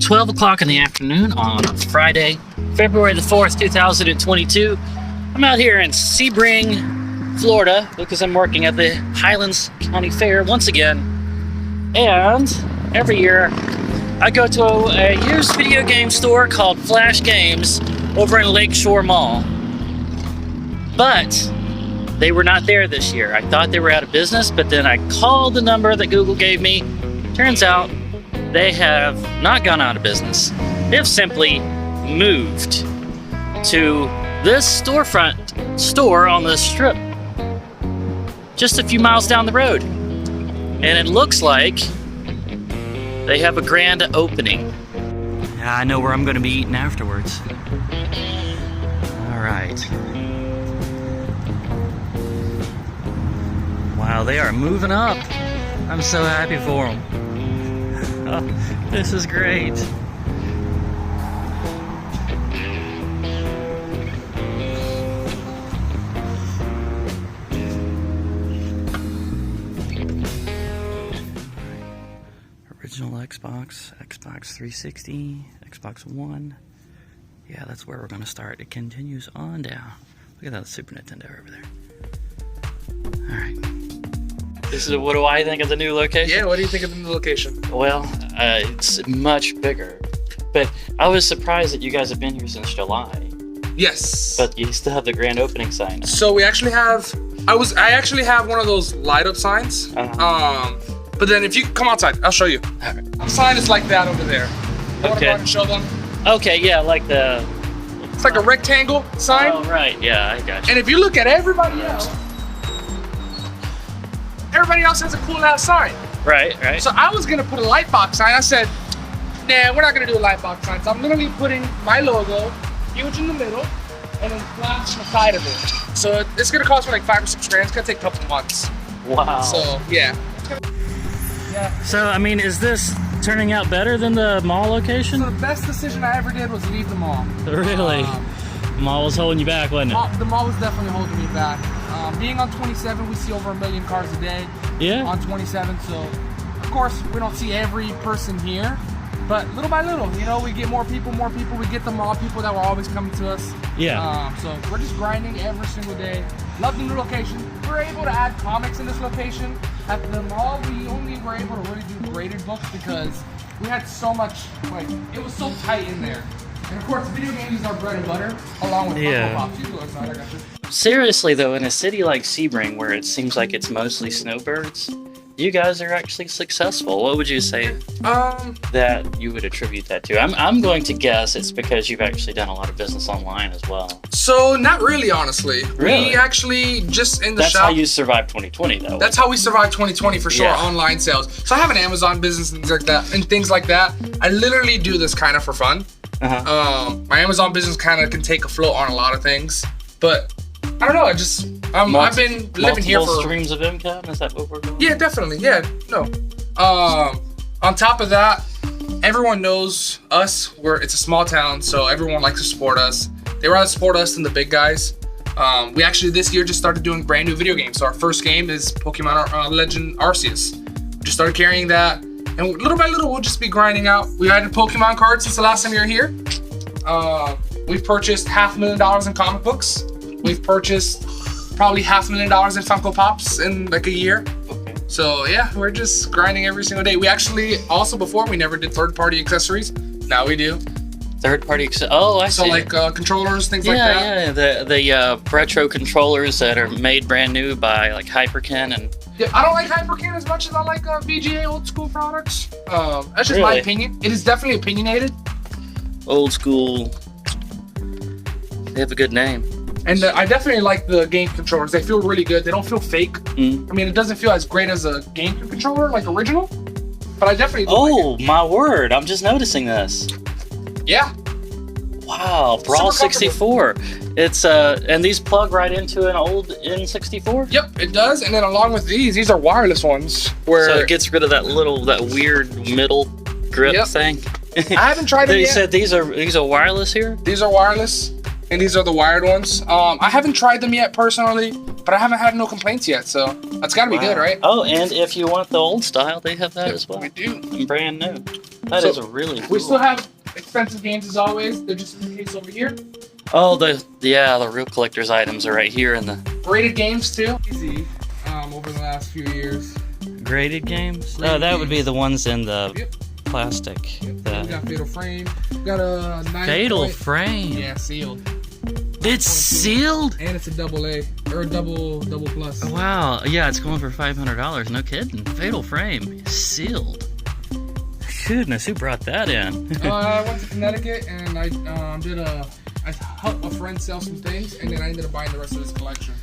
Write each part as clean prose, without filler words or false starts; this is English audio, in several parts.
12 o'clock in the afternoon on Friday, February the 4th, 2022. I'm out here in Sebring, Florida, because I'm working at the Highlands County Fair once again. And every year I go to a used video game store called Flash Games over in Lakeshore Mall. But they were not there this year. I thought they were out of business, but then I called the number that Google gave me. Turns out they have not gone out of business. They have simply moved to this storefront store on the strip just a few miles down the road. And it looks like they have a grand opening. I know where I'm going to be eating afterwards. All right. Wow, they are moving up. I'm so happy for them. Oh, this is great. Original Xbox, Xbox 360, Xbox One. Yeah, that's where we're going to start. It continues on down. Look at that Super Nintendo over there. All right. This is, what do I think of the new location? Yeah, what do you think of the new location? Well, it's much bigger. But I was surprised that you guys have been here since July. Yes. But you still have the grand opening sign. So we actually have, I actually have one of those light up signs. But then if you come outside, I'll show you. All right. The sign is like that over there. You want to go ahead and show them? Okay, yeah, like the... It's like a rectangle sign. Oh, right, yeah, I got you. And if you look at everybody else has a cool ass sign. Right, right. So I was gonna put a light box sign. I said, nah, we're not gonna do a light box sign. So I'm gonna be putting my logo huge in the middle and then flash on the side of it. So it's gonna cost me like $5 or $6 grand. It's gonna take a couple months. Wow. So yeah. So I mean, is this turning out better than the mall location? So the best decision I ever did was leave the mall. Really? The mall was holding you back, wasn't it? The mall was definitely holding me back. Being on 27, we see over 1 million cars a day. Yeah. On 27, so of course we don't see every person here, but little by little, you know, we get more people. We get the mall people that were always coming to us. Yeah. So we're just grinding every single day. Love the new location. We're able to add comics in this location. At the mall, we only were able to really do graded books because we had so much, like, it was so tight in there. And of course, video games is our bread and butter, along with Funko Pops. You go outside, I got this. Seriously though, in a city like Sebring, where it seems like it's mostly snowbirds, you guys are actually successful. What would you say that you would attribute that to? I'm going to guess it's because you've actually done a lot of business online as well. So not really, honestly. Really? We actually just in the shop. That's how you survived 2020, though. That's how we survived 2020 for sure. Yeah. Online sales. So I have an Amazon business and things like that. I literally do this kind of for fun. My Amazon business kind of can take a float on a lot of things, but I don't know. I've been living here for streams of income. Is that what we're doing? Yeah, definitely. Yeah, no. On top of that, everyone knows us. It's a small town, so everyone likes to support us. They rather support us than the big guys. We actually this year just started doing brand new video games. So our first game is Pokemon Legend Arceus. We just started carrying that, and little by little we'll just be grinding out. We added Pokemon cards since the last time you were here. We've purchased $500,000 in comic books. We've purchased probably $500,000 in Funko Pops in like a year. Okay. So yeah, we're just grinding every single day. We actually also before we never did third-party accessories. Now we do. Third-party oh, I see. So like controllers, things like that. Yeah, the retro controllers that are made brand new by like Hyperkin and. Yeah, I don't like Hyperkin as much as I like VGA old school products. That's just my opinion. It is definitely opinionated. Old school. They have a good name. And I definitely like the game controllers. They feel really good. They don't feel fake. I mean, it doesn't feel as great as a GameCube controller, like original. But I definitely do like it. My word. I'm just noticing this. Yeah. Wow, Brawl 64. It's and these plug right into an old N64? Yep, it does. And then along with these are wireless ones. So it gets rid of that weird middle grip thing. I haven't tried it yet. You said these are wireless here? These are wireless. And these are the wired ones. I haven't tried them yet personally, but I haven't had no complaints yet, so that's gotta be good, right? Oh, and if you want the old style, they have that as well. We do. And brand new. That So, is really cool. We still have expensive games as always. They're just in the case over here. Oh, the real collector's items are right here in the Graded games too. Easy. Over the last few years. graded games. Graded That would be games. the ones in the Yep. plastic. We The got Fatal Frame. We got a 9 Fatal point. Frame. Yeah, sealed. It's sealed. And it's a double A or a double plus. Wow. Yeah, it's going for $500. No kidding. Fatal Frame sealed. Goodness, who brought that in? I went to Connecticut and I helped a friend sell some things, and then I ended up buying the rest of his collection.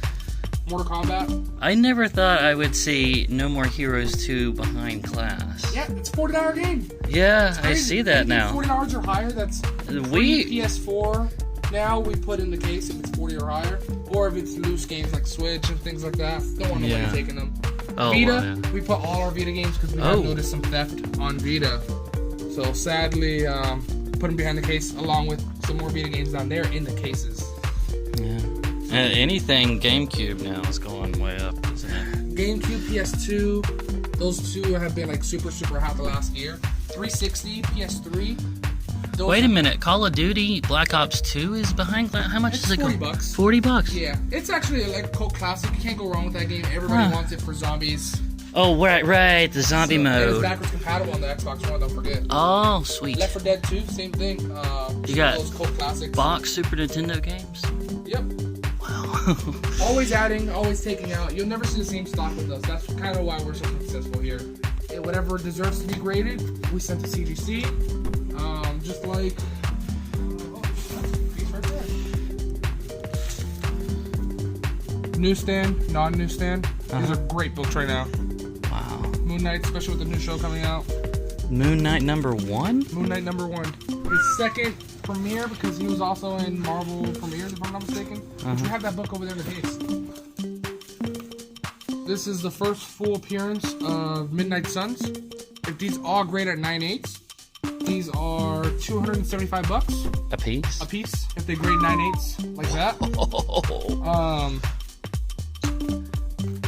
Mortal Kombat. I never thought I would see No More Heroes 2 behind class. Yeah, it's a $40 game. Yeah, I see that now. $40 or higher. That's We PS4. Now we put in the case if it's 40 or higher, or if it's loose games like Switch and things like that. Don't want nobody Yeah. taking them. Oh, Vita, wow. we put all our Vita games because we have noticed some theft on Vita. So sadly, put them behind the case along with some more Vita games down there in the cases. Yeah. Anything GameCube now is going way up, isn't it? GameCube, PS2, those two have been like super hot the last year. 360, PS3. Those Wait a minute, Call of Duty Black Ops 2 is behind class? How much It's is it? $40. $40? Yeah, it's actually like a cult classic. You can't go wrong with that game. Everybody wants it for zombies. Oh, right, the zombie And it's mode. backwards compatible on the Xbox One, don't forget. Oh, sweet. Left 4 Dead 2, same thing. You got those cult classics. Box Super Nintendo games? Yep. Wow. Always adding, always taking out. You'll never see the same stock with us. That's kind of why we're so successful here. Whatever deserves to be graded, we send to CGC. Just like... piece right there. Newsstand, non-newsstand. These are great books right now. Wow. Moon Knight, especially with the new show coming out. Moon Knight #1? Moon Knight #1. His second premiere, because he was also in Marvel premieres, if I'm not mistaken. Which we have that book over there in the case. This is the first full appearance of Midnight Suns. If these all grade at 9/8, these are $275 A piece? a piece. If they grade 9/8 like that. Oh,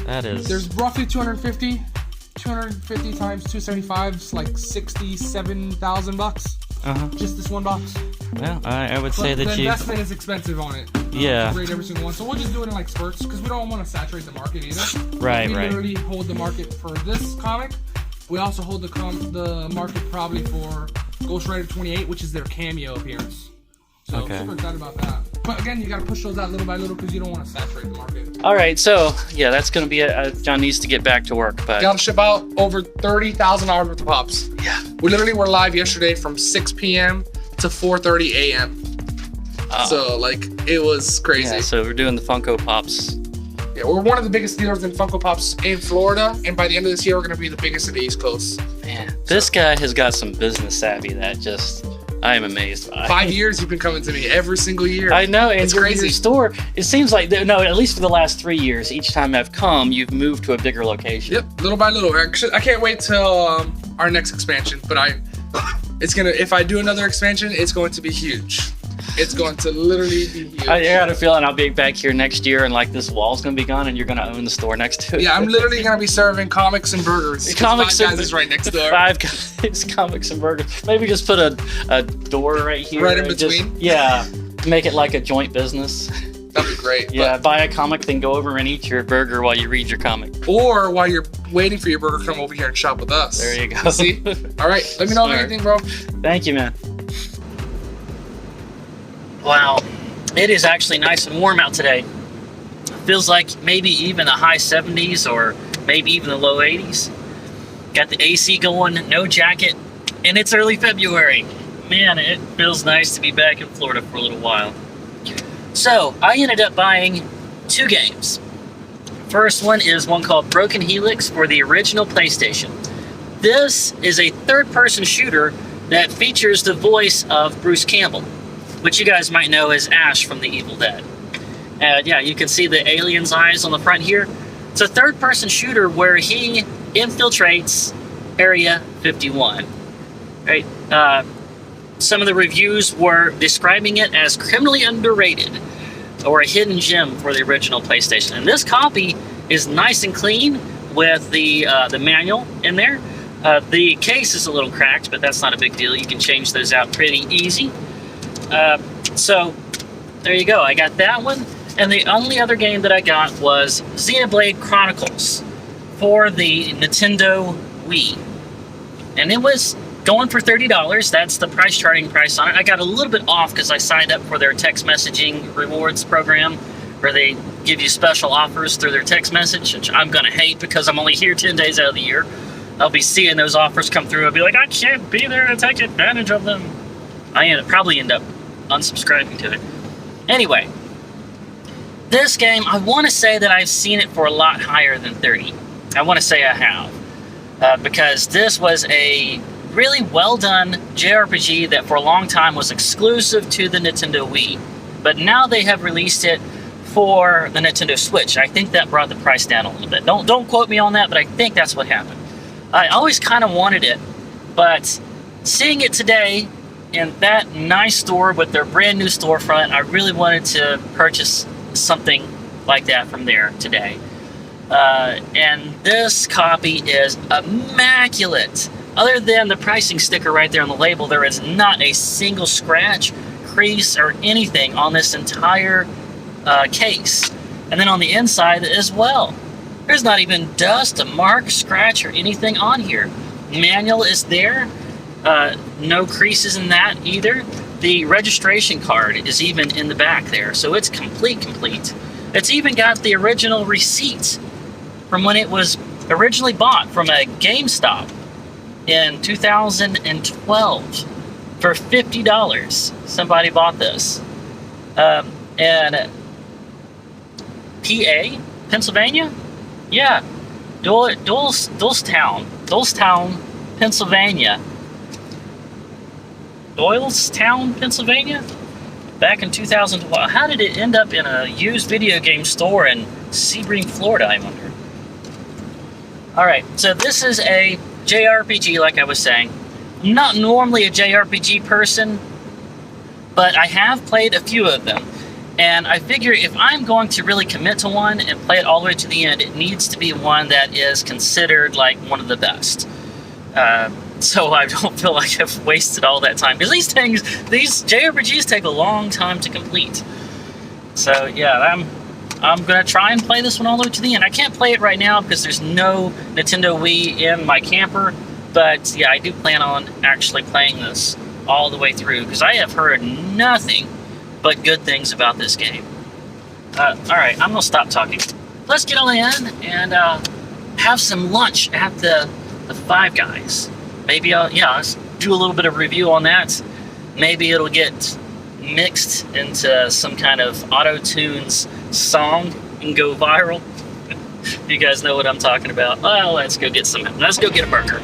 that is... There's roughly 250 times 275 is like $67,000. Just this one box. Well, I would But say the that you... investment is expensive on it. Yeah. To grade every single one. So we'll just do it in like spurts because we don't want to saturate the market either. Right, we right. literally hold the market for this comic. We also hold the market probably for Ghost Rider 28, which is their cameo appearance. So Okay. super excited about that. But again, you got to push those out little by little because you don't want to saturate the market. All right, so yeah, that's going to be it. John needs to get back to work, but Got to ship out over $30,000 worth of pops. yeah. We literally were live yesterday from 6 p.m. to 4:30 a.m. So like it was crazy. Yeah, so we're doing the Funko Pops. Yeah, we're one of the biggest dealers in Funko Pops in Florida, and by the end of this year, we're going to be the biggest in the East Coast. Man, this guy has got some business savvy that just I am amazed by. 5 years you've been coming to me every single year. I know, and It's your crazy. store, it seems like, no, at least for the last 3 years, each time I've come, you've moved to a bigger location. Yep, little by little. I can't wait till our next expansion, but if I do another expansion, it's going to be huge. It's going to literally be huge. I got a feeling I'll be back here next year and like this wall's gonna be gone and you're gonna own the store next to it. Yeah, I'm literally going to be serving comics and burgers. Comics Five and Guys is right next door. Five Guys, comics and burgers. Maybe just put a door right here. Right in and just- between? yeah, make it like a joint business. That'd be great. Yeah, buy a comic, then go over and eat your burger while you read your comic. Or while you're waiting for your burger, come over here and shop with us. There you go. See? All right, let me know Smart. anything, bro. Thank you, man. Wow, it is actually nice and warm out today. Feels like maybe even the high 70s or maybe even the low 80s. Got the AC going, no jacket, and it's early February. Man, it feels nice to be back in Florida for a little while. So, I ended up buying 2 games. First one is one called Broken Helix for the original PlayStation. This is a third-person shooter that features the voice of Bruce Campbell, which you guys might know as Ash from The Evil Dead. Yeah, you can see the alien's eyes on the front here. It's a third-person shooter where he infiltrates Area 51. Right? Some of the reviews were describing it as criminally underrated or a hidden gem for the original PlayStation. And this copy is nice and clean with the manual in there. The case is a little cracked, but that's not a big deal. You can change those out pretty easy. So there you go. I got that one. And the only other game that I got was Xenoblade Chronicles for the Nintendo Wii. And it was going for $30. That's the price charting price on it. I got a little bit off because I signed up for their text messaging rewards program where they give you special offers through their text message, which I'm going to hate because I'm only here 10 days out of the year. I'll be seeing those offers come through. I'll be like, I can't be there to take advantage of them. I probably end up unsubscribing to it. Anyway, this game, I want to say that I've seen it for a lot higher than 30. I want to say I have. Because this was a really well done JRPG that for a long time was exclusive to the Nintendo Wii. But now they have released it for the Nintendo Switch. I think that brought the price down a little bit. Don't quote me on that, but I think that's what happened. I always kind of wanted it, but seeing it today in that nice store with their brand new storefront, I really wanted to purchase something like that from there today. And this copy is immaculate. Other than the pricing sticker right there on the label, there is not a single scratch, crease, or anything on this entire case. And then on the inside as well. There's not even dust, a mark, scratch, or anything on here. Manual is there. No creases in that either. The registration card is even in the back there, so it's complete. It's even got the original receipt from when it was originally bought from a GameStop in 2012 for $50. Somebody bought this. And PA, Pennsylvania? Yeah, Doylestown, Pennsylvania. Doylestown, Pennsylvania? Back in 2012. How did it end up in a used video game store in Sebring, Florida, I wonder? Alright, so this is a JRPG, like I was saying. I'm not normally a JRPG person, but I have played a few of them. And I figure if I'm going to really commit to one and play it all the way to the end, it needs to be one that is considered like one of the best. So I don't feel like I've wasted all that time. Because these JRPGs take a long time to complete. So yeah, I'm going to try and play this one all the way to the end. I can't play it right now because there's no Nintendo Wii in my camper. But yeah, I do plan on actually playing this all the way through. Because I have heard nothing but good things about this game. Alright, I'm going to stop talking. Let's get on in and have some lunch at the Five Guys. Maybe let's do a little bit of review on that. Maybe it'll get mixed into some kind of auto-tunes song and go viral. You guys know what I'm talking about. Well, let's go get a burger.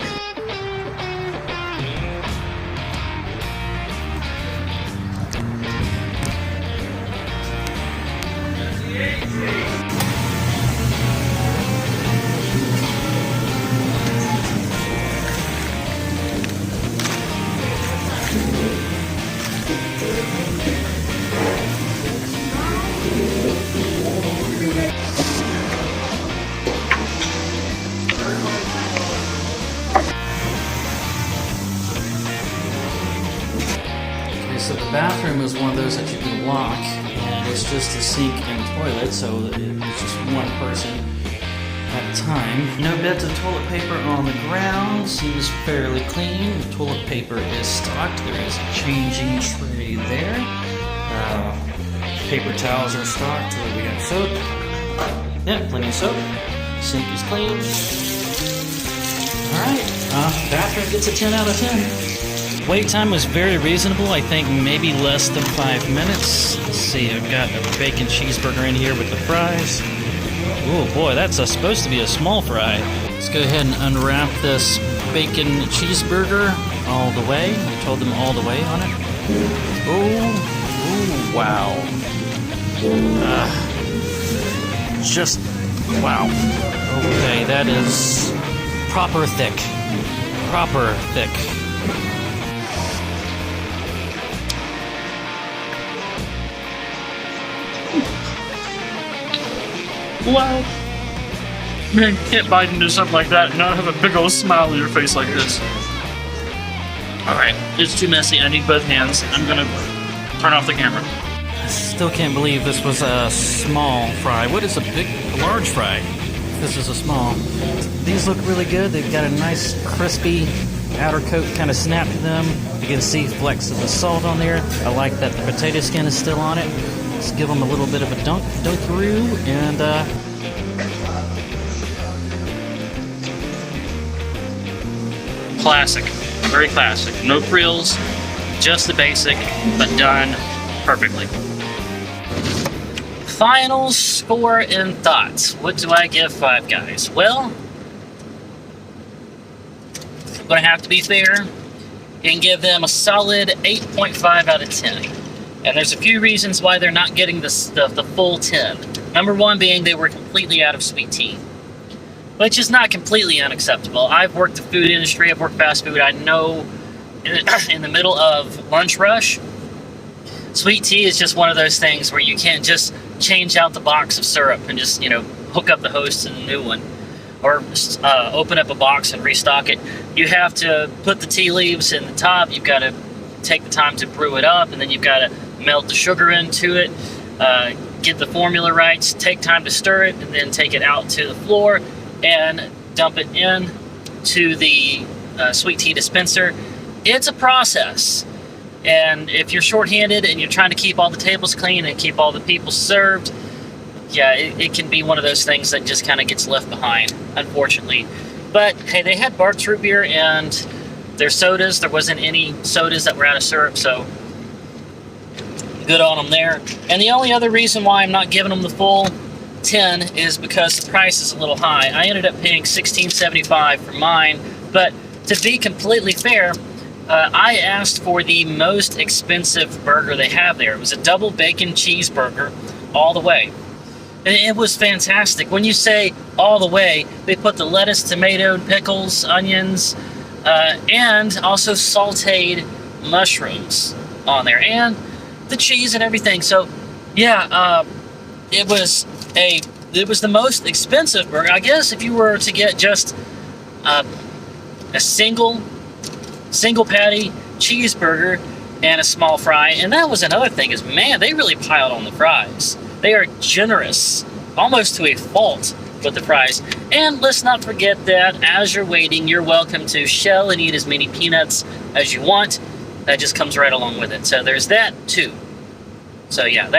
So the bathroom is one of those that you can lock, and it's just a sink and toilet, so it's just one person at a time. No beds of toilet paper on the ground, seems fairly clean. The toilet paper is stocked. There is a changing tray there. Paper towels are stocked. We got soap. Yeah, plenty of soap. Sink is clean. Alright, bathroom gets a 10 out of 10. Wait time was very reasonable, I think maybe less than 5 minutes. Let's see, I've got a bacon cheeseburger in here with the fries. Oh boy, that's supposed to be a small fry. Let's go ahead and unwrap this bacon cheeseburger all the way. I told them all the way on it. Oh, wow. Just, wow. Okay, that is proper thick. Proper thick. Wow. Man, you can't bite into something like that and not have a big old smile on your face like this. Alright, it's too messy. I need both hands. I'm gonna turn off the camera. I still can't believe this was a small fry. What is a large fry? This is a small. These look really good. They've got a nice crispy outer coat kind of snap to them. You can see flecks of the salt on there. I like that the potato skin is still on it. Let's give them a little bit of a dunkaroo and classic. Very classic. No frills, just the basic, but done perfectly. Final score and thoughts. What do I give Five Guys? Well, I'm going to have to be fair and give them a solid 8.5 out of 10. And there's a few reasons why they're not getting the full 10. Number one being they were completely out of sweet tea, which is not completely unacceptable. I've worked the food industry, I've worked fast food. I know in the middle of lunch rush, sweet tea is just one of those things where you can't just change out the box of syrup and just, hook up the hose to the new one, or open up a box and restock it. You have to put the tea leaves in the top. You've got to take the time to brew it up, and then you've got to melt the sugar into it, get the formula right, take time to stir it, and then take it out to the floor and dump it in to the sweet tea dispenser. It's a process. And if you're shorthanded and you're trying to keep all the tables clean and keep all the people served, yeah, it can be one of those things that just kind of gets left behind, unfortunately. But hey, they had Bart's root beer and their sodas. There wasn't any sodas that were out of syrup, so good on them there. And the only other reason why I'm not giving them the full 10 is because the price is a little high. I ended up paying $16.75 for mine, but to be completely fair, I asked for the most expensive burger they have there. It was a double bacon cheeseburger all the way. And it was fantastic. When you say all the way, they put the lettuce, tomato, pickles, onions, and also sauteed mushrooms on there, and the cheese and everything. So, yeah, it was the most expensive burger. I guess if you were to get just a single patty cheeseburger and a small fry, and that was another thing is, man, they really piled on the fries. They are generous, almost to a fault with the fries. And let's not forget that as you're waiting, you're welcome to shell and eat as many peanuts as you want. That just comes right along with it. So there's that too. So yeah,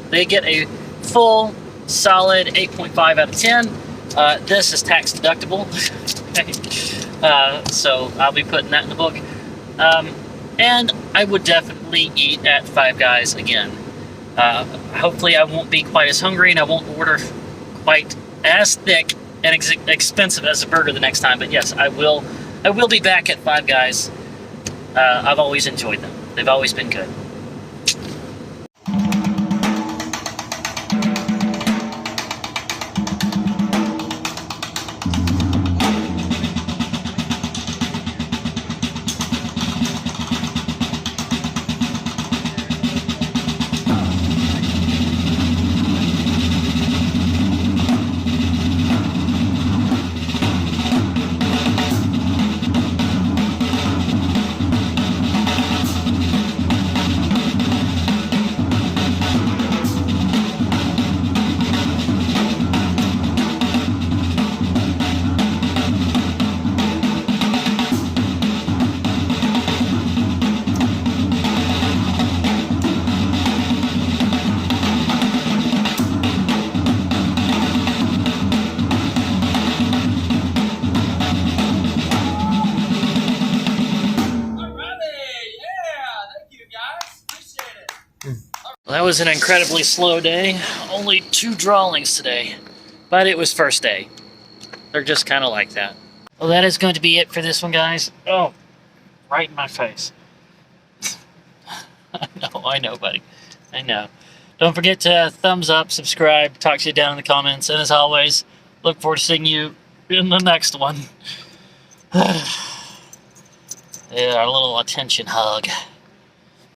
they get a full solid 8.5 out of 10. This is tax deductible. So I'll be putting that in the book. And I would definitely eat at Five Guys again. Hopefully I won't be quite as hungry and I won't order quite as thick and expensive as a burger the next time. But yes, I will be back at Five Guys. I've always enjoyed them. They've always been good. That was an incredibly slow day. Only 2 drawings today. But it was first day. They're just kind of like that. Well, that is going to be it for this one, guys. Oh, right in my face. I know, buddy. I know. Don't forget to thumbs up, subscribe, talk to you down in the comments. And as always, look forward to seeing you in the next one. Yeah, our little attention hug.